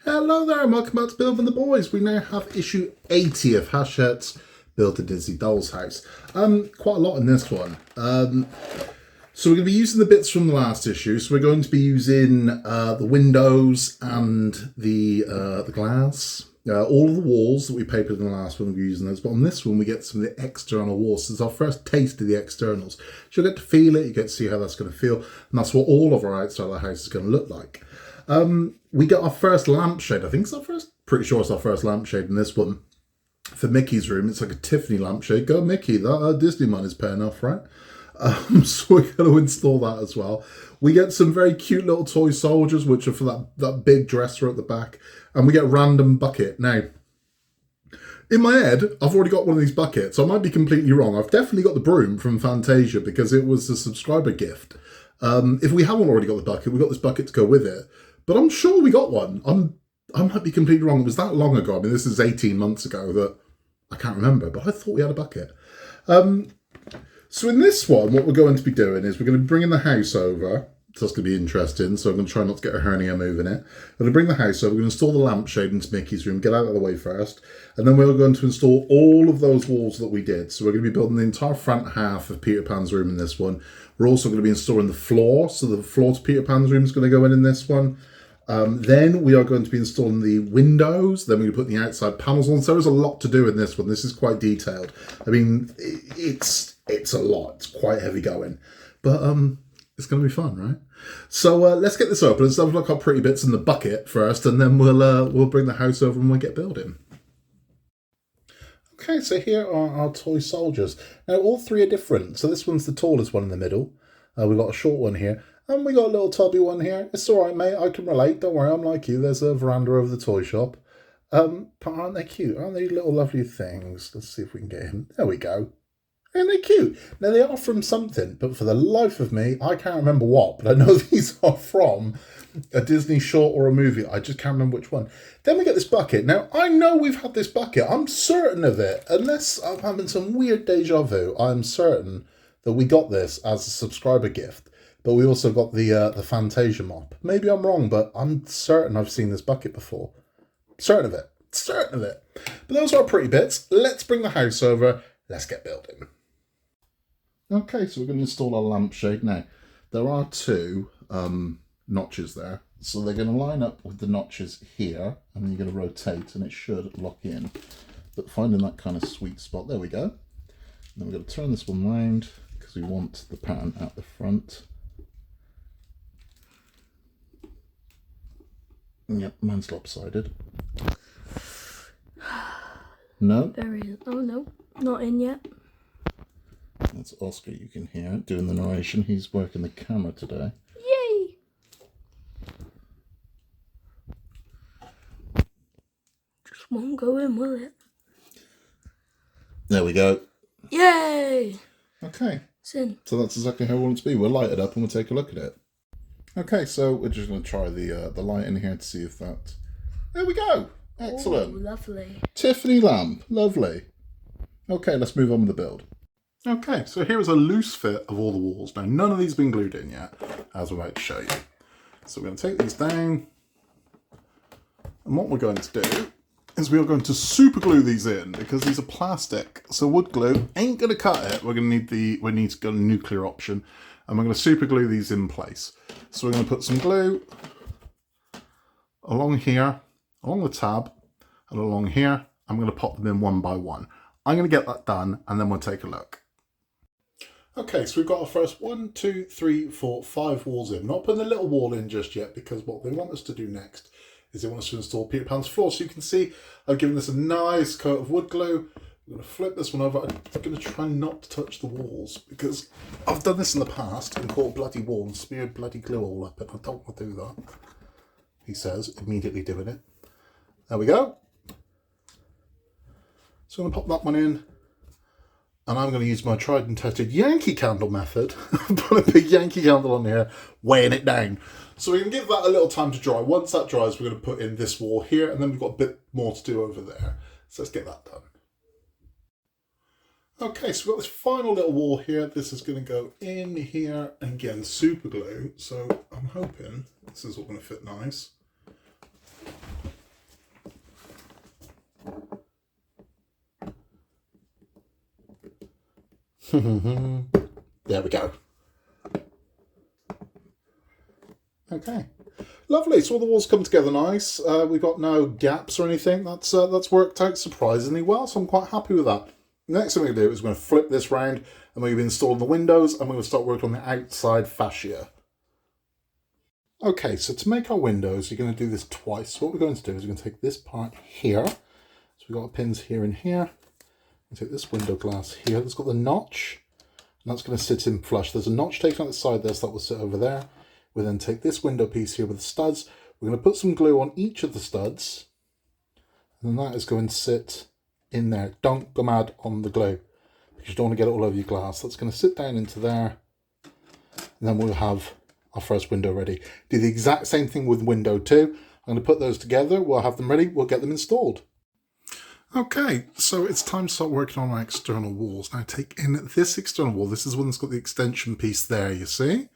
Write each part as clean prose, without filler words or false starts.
Hello there and welcome back to Build with the Boys. We now have issue 80 of Hachette's Build a Disney Doll's House. Quite a lot in this one. So we're going to be using the bits from the last issue. So we're going to be using the windows and the glass. All of the walls that we papered in the last one, we'll be using those. But on this one, we get some of the external walls. So it's our first taste of the externals. So you'll get to feel it, you get to see how that's going to feel. And that's what all of our outside of the house is going to look like. We got our first lampshade. I think it's pretty sure it's our first lampshade in this one. For Mickey's room, it's like a Tiffany lampshade. Go Mickey, that Disney money is paying off, right? So we're going to install that as well. We get some very cute little toy soldiers, which are for that big dresser at the back. And we get a random bucket. Now, in my head, I've already got one of these buckets. I might be completely wrong. I've definitely got the broom from Fantasia because it was a subscriber gift. If we haven't already got the bucket, we've got this bucket to go with it. But I'm sure we got one. I might be completely wrong. It was that long ago. I mean, this is 18 months ago that I can't remember, but I thought we had a bucket. So in this one, what we're going to be doing is we're going to be bringing the house over. So that's going to be interesting. So I'm going to try not to get a hernia moving it. We're going to bring the house over. We're going to install the lampshade into Mickey's room, get out of the way first. And then we're going to install all of those walls that we did. So we're going to be building the entire front half of Peter Pan's room in this one. We're also going to be installing the floor. So the floor to Peter Pan's room is going to go in this one. Then we are going to be installing the windows. Then we're going to put the outside panels on. So there's a lot to do in this one. This is quite detailed. I mean, it's a lot. It's quite heavy going. But it's going to be fun, right? So let's get this open. Let's have a look at our pretty bits in the bucket first. And then we'll bring the house over and we'll get building. Okay, so here are our toy soldiers. Now, all three are different. So this one's the tallest one in the middle. We've got a short one here. And we got a little tubby one here. It's all right, mate. I can relate. Don't worry, I'm like you. There's a veranda over the toy shop. But aren't they cute? Aren't they little lovely things? Let's see if we can get him. There we go. Aren't they cute? Now, they are from something, but for the life of me, I can't remember what. But I know these are from a Disney short or a movie. I just can't remember which one. Then we get this bucket. Now, I know we've had this bucket. I'm certain of it. Unless I'm having some weird deja vu, I'm certain that we got this as a subscriber gift. But we also got the Fantasia mop. Maybe I'm wrong, but I'm certain I've seen this bucket before. Certain of it. Certain of it. But those are our pretty bits. Let's bring the house over. Let's get building. Okay, so we're going to install our lampshade. Now, there are two notches there. So they're going to line up with the notches here. And then you're going to rotate and it should lock in. But finding that kind of sweet spot. There we go. And then we're going to turn this one round because we want the pattern at the front. Yep, mine's lopsided. No? There is. Oh, no. Not in yet. That's Oscar, you can hear it, doing the narration. He's working the camera today. Yay! Just won't go in, will it? There we go. Yay! Okay. It's in. So that's exactly how we want it to be. We'll light it up and we'll take a look at it. Okay, so we're just going to try the light in here to see if that... There we go! Excellent. Ooh, lovely. Tiffany lamp. Lovely. Okay, let's move on with the build. Okay, so here is a loose fit of all the walls. Now, none of these have been glued in yet, as we're about to show you. So we're going to take these down. And what we're going to do is we are going to super glue these in because these are plastic. So wood glue ain't going to cut it. We're going to need we need to go nuclear option. And we're going to super glue these in place. So we're going to put some glue along here, along the tab, and along here. I'm going to pop them in one by one. I'm going to get that done, and then we'll take a look. Okay, so we've got our first 1, 2, 3, 4, 5 walls in. Not putting the little wall in just yet, because what they want us to do next is they want us to install Peter Pan's floor. So you can see I've given this a nice coat of wood glue. I'm going to flip this one over. I'm going to try not to touch the walls because I've done this in the past and caught a bloody wall and smeared bloody glue all up it. I don't want to do that, he says, immediately doing it. There we go. So I'm going to pop that one in and I'm going to use my tried and tested Yankee candle method. Put a big Yankee candle on here, weighing it down. So we can give that a little time to dry. Once that dries, we're going to put in this wall here and then we've got a bit more to do over there. So let's get that done. Okay, so we've got this final little wall here. This is going to go in here and again, super glue. So I'm hoping this is all going to fit nice. There we go. Okay. Lovely, so all the walls come together nice. We've got no gaps or anything. That's worked out surprisingly well, so I'm quite happy with that. Next thing we're going to do is we're going to flip this round and we're going to install the windows and we're going to start working on the outside fascia. Okay, so to make our windows, you're going to do this twice. So what we're going to do is we're going to take this part here. So we've got pins here and here. We'll take this window glass here that's got the notch. And that's going to sit in flush. There's a notch taken out the side there, so that will sit over there. We'll then take this window piece here with the studs. We're going to put some glue on each of the studs. And that is going to sit in there. Don't go mad on the glue, because you don't want to get it all over your glass. That's going to sit down into there. And then we'll have our first window ready. Do the exact same thing with window 2. I'm going to put those together. We'll have them ready. We'll get them installed. Okay, so it's time to start working on our external walls. Now take in this external wall. This is the one that's got the extension piece there, you see?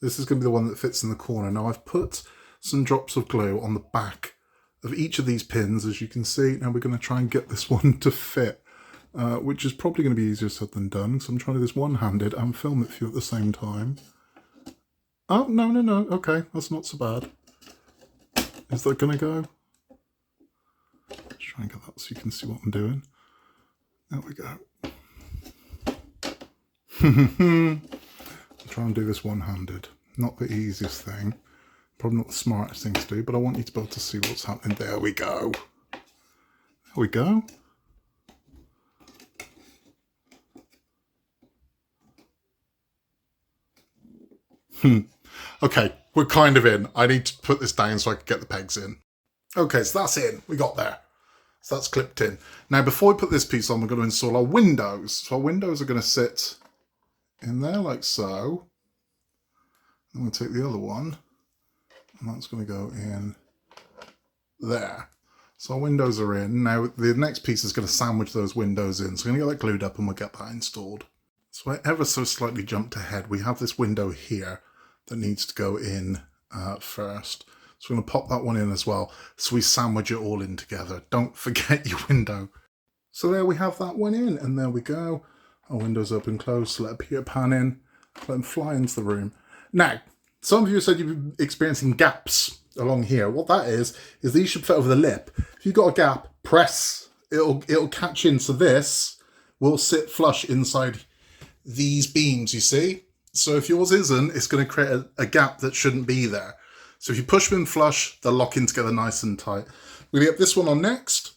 This is going to be the one that fits in the corner. Now I've put some drops of glue on the back of each of these pins, as you can see. Now we're going to try and get this one to fit, which is probably going to be easier said than done. So I'm trying to do this one-handed and film it for you at the same time. Oh, no. Okay, that's not so bad. Is that going to go? Let's try and get that so you can see what I'm doing. There we go. I'll try and do this one-handed. Not the easiest thing. Probably not the smartest thing to do, but I want you to be able to see what's happening. There we go. There we go. Okay, we're kind of in. I need to put this down so I can get the pegs in. Okay, so that's in. We got there. So that's clipped in. Now, before we put this piece on, we're going to install our windows. So our windows are going to sit in there like so. I'm going to take the other one, and that's going to go in there. So our windows are in. Now, the next piece is going to sandwich those windows in. So we're going to get that glued up and we'll get that installed. So I ever so slightly jumped ahead. We have this window here that needs to go in first. So we're going to pop that one in as well, so we sandwich it all in together. Don't forget your window. So there we have that one in, and there we go. Our window's open close, so let a Peter Pan in, let them fly into the room. Now, some of you said you've been experiencing gaps along here. What that is these should fit over the lip. If you've got a gap, press, it'll catch in, so this will sit flush inside these beams, you see? So if yours isn't, it's going to create a gap that shouldn't be there. So if you push them in flush, they'll lock in together nice and tight. We're going to get this one on next.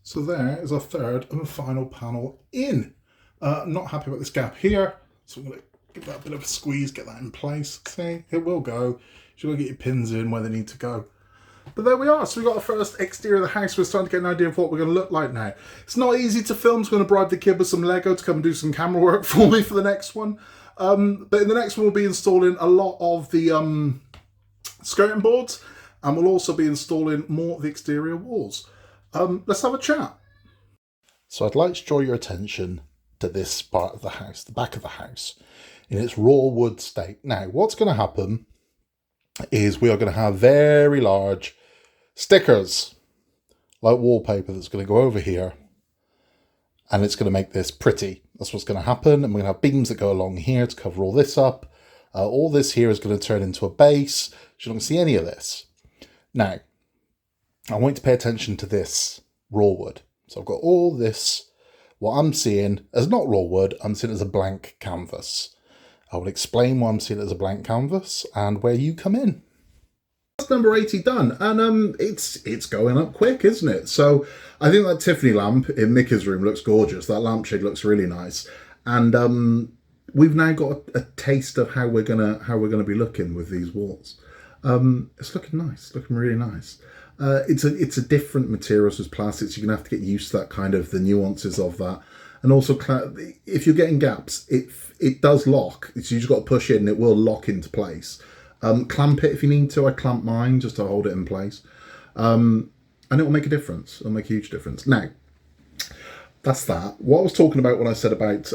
So there is our third and final panel in. I'm not happy about this gap here, so I'm going to give that a bit of a squeeze, get that in place. See, it will go. You've got to get your pins in where they need to go. But there we are. So we've got our first exterior of the house. We're starting to get an idea of what we're going to look like now. It's not easy to film, so I'm going to bribe the kid with some Lego to come and do some camera work for me for the next one. But in the next one, we'll be installing a lot of the skirting boards, and we'll also be installing more of the exterior walls. Let's have a chat. So I'd like to draw your attention to this part of the house, the back of the house, in its raw wood state. Now, what's going to happen is we are going to have very large stickers, like wallpaper, that's going to go over here, and it's going to make this pretty. That's what's going to happen, and we're going to have beams that go along here to cover all this up. All this here is going to turn into a base. You're not going to see any of this. Now, I want you to pay attention to this raw wood. So I've got all this. What I'm seeing as not raw wood, I'm seeing it as a blank canvas. I will explain why I'm seeing it as a blank canvas and where you come in. That's number 80 done, and it's going up quick, isn't it? So I think that Tiffany lamp in Mickey's room looks gorgeous. That lampshade looks really nice, and we've now got a taste of how we're gonna be looking with these walls. It's looking nice, looking really nice. It's a different material as plastics. You're gonna have to get used to that kind of the nuances of that, and also if you're getting gaps, it does lock. So you just got to push it, and it will lock into place. Clamp it if you need to. I clamp mine just to hold it in place, and it will make a difference. It'll make a huge difference. Now, that's that. What I was talking about when I said about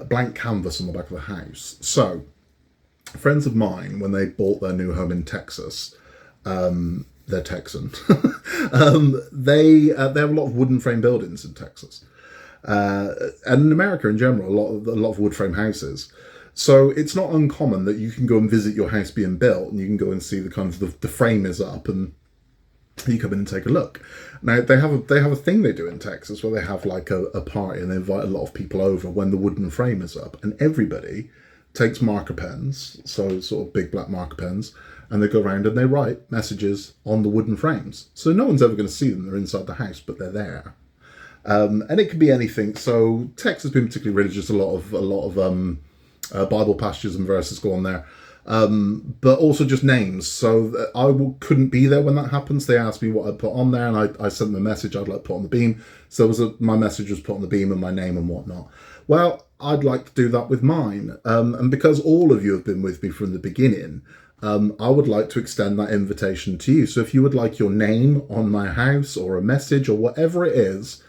blank canvas on the back of the house. So, friends of mine, when they bought their new home in Texas, they're Texan. They have a lot of wooden frame buildings in Texas. and in America in general, a lot of wood frame houses. So it's not uncommon that you can go and visit your house being built, and you can go and see the kind of the frame is up, and you come in and take a look. Now they have a thing they do in Texas where they have like a party and they invite a lot of people over when the wooden frame is up, and everybody takes marker pens, so sort of big black marker pens, and they go around and they write messages on the wooden frames. So no one's ever going to see them. They're inside the house, but they're there. And it can be anything. So Texas has been particularly religious. A lot of Bible passages and verses go on there. But also just names. So couldn't be there when that happens. They asked me what I'd put on there, and I sent them a message I'd like to put on the beam. So my message was put on the beam and my name and whatnot. Well, I'd like to do that with mine. And because all of you have been with me from the beginning, I would like to extend that invitation to you. So if you would like your name on my house or a message or whatever it is,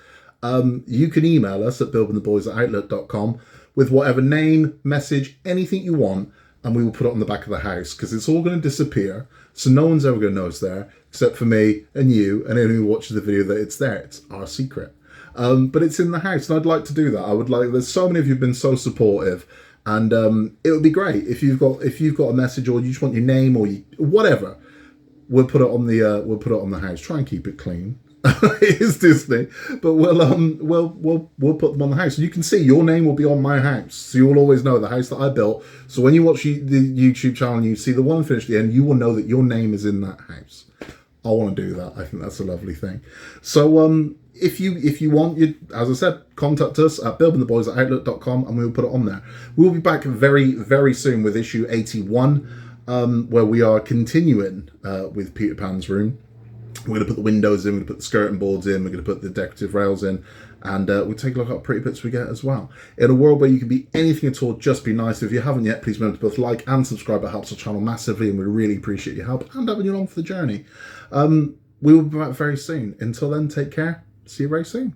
you can email us at buildingtheboys@outlook.com with whatever name, message, anything you want, and we will put it on the back of the house, because it's all going to disappear. So no one's ever going to know it's there, except for me and you and anyone who watches the video that it's there. It's our secret. But it's in the house, and I'd like to do that. There's so many of you have been so supportive, and it would be great if you've got a message, or you just want your name, or whatever. We'll put it on the house. Try and keep it clean. It is Disney, but we'll put them on the house. And you can see your name will be on my house, so you'll always know the house that I built. So when you watch the YouTube channel and you see the one finished at the end, you will know that your name is in that house. I want to do that. I think that's a lovely thing. So if you want, as I said, contact us at buildingtheboys@outlook.com, and we'll put it on there. We'll be back very, very soon with issue 81, where we are continuing with Peter Pan's room. We're going to put the windows in, we're going to put the skirting boards in, we're going to put the decorative rails in, and we'll take a look at what pretty bits we get as well. In a world where you can be anything at all, just be nice. If you haven't yet, please remember to both like and subscribe. It helps our channel massively, and we really appreciate your help and having you along for the journey. We will be back very soon. Until then, take care. See you very soon.